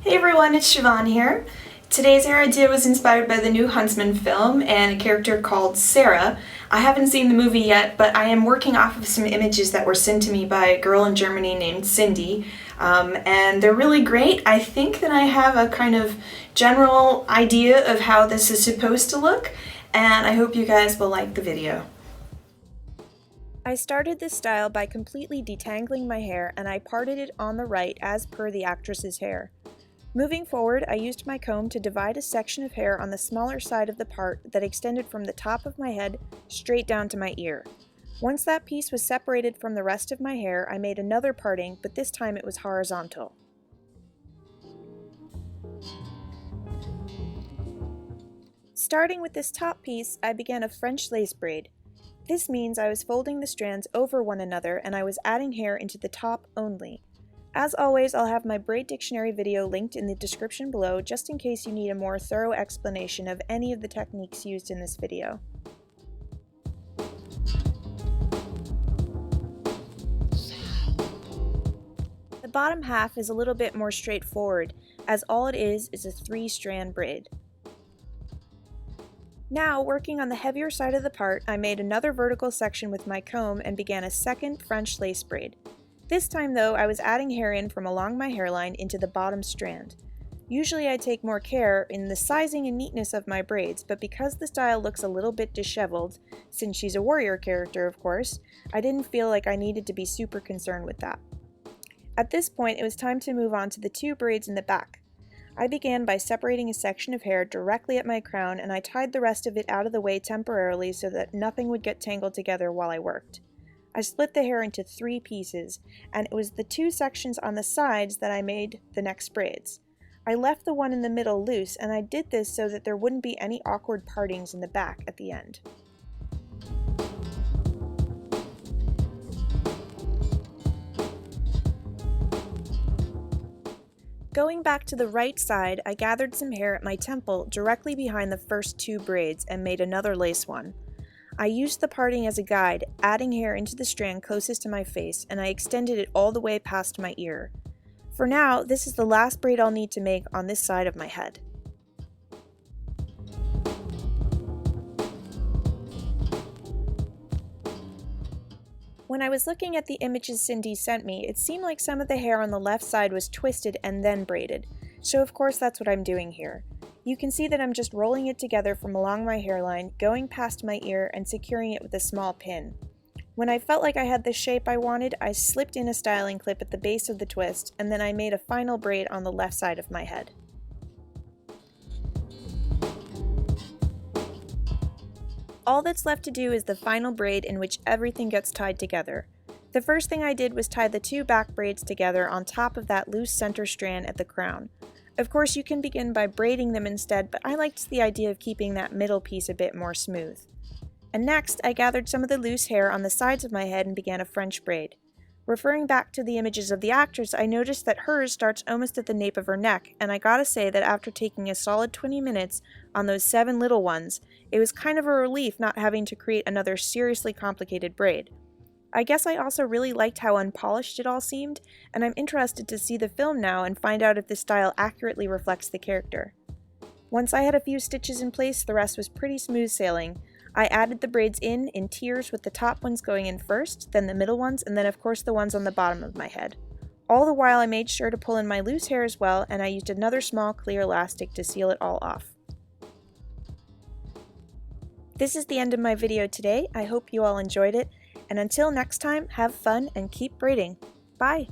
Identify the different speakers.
Speaker 1: Hey everyone, it's Siobhan here. Today's hair idea was inspired by the new Huntsman film and a character called Sara. I haven't seen the movie yet, but I am working off of some images that were sent to me by a girl in Germany named Cindy, and they're really great. I think that I have a kind of general idea of how this is supposed to look, and I hope you guys will like the video. I started this style by completely detangling my hair, and I parted it on the right as per the actress's hair. Moving forward, I used my comb to divide a section of hair on the smaller side of the part that extended from the top of my head straight down to my ear. Once that piece was separated from the rest of my hair, I made another parting, but this time it was horizontal. Starting with this top piece, I began a French lace braid. This means I was folding the strands over one another and I was adding hair into the top only. As always, I'll have my Braidtionary video linked in the description below just in case you need a more thorough explanation of any of the techniques used in this video. The bottom half is a little bit more straightforward, as all it is a 3-strand braid. Now, working on the heavier side of the part, I made another vertical section with my comb and began a second French lace braid. This time though, I was adding hair in from along my hairline into the bottom strand. Usually I take more care in the sizing and neatness of my braids, but because the style looks a little bit disheveled, since she's a warrior character of course, I didn't feel like I needed to be super concerned with that. At this point, it was time to move on to the 2 braids in the back. I began by separating a section of hair directly at my crown, and I tied the rest of it out of the way temporarily so that nothing would get tangled together while I worked. I split the hair into 3 pieces, and it was the 2 sections on the sides that I made the next braids. I left the one in the middle loose, and I did this so that there wouldn't be any awkward partings in the back at the end. Going back to the right side, I gathered some hair at my temple directly behind the first 2 braids and made another lace one. I used the parting as a guide, adding hair into the strand closest to my face, and I extended it all the way past my ear. For now, this is the last braid I'll need to make on this side of my head. When I was looking at the images Cindy sent me, it seemed like some of the hair on the left side was twisted and then braided, so of course that's what I'm doing here. You can see that I'm just rolling it together from along my hairline, going past my ear, and securing it with a small pin. When I felt like I had the shape I wanted, I slipped in a styling clip at the base of the twist, and then I made a final braid on the left side of my head. All that's left to do is the final braid in which everything gets tied together. The first thing I did was tie the 2 back braids together on top of that loose center strand at the crown. Of course, you can begin by braiding them instead, but I liked the idea of keeping that middle piece a bit more smooth. And next, I gathered some of the loose hair on the sides of my head and began a French braid. Referring back to the images of the actress, I noticed that hers starts almost at the nape of her neck, and I gotta say that after taking a solid 20 minutes on those 7 little ones, it was kind of a relief not having to create another seriously complicated braid. I guess I also really liked how unpolished it all seemed, and I'm interested to see the film now and find out if the style accurately reflects the character. Once I had a few stitches in place, the rest was pretty smooth sailing. I added the braids in tiers with the top ones going in first, then the middle ones, and then of course the ones on the bottom of my head. All the while I made sure to pull in my loose hair as well, and I used another small clear elastic to seal it all off. This is the end of my video today. I hope you all enjoyed it. And until next time, have fun and keep braiding. Bye!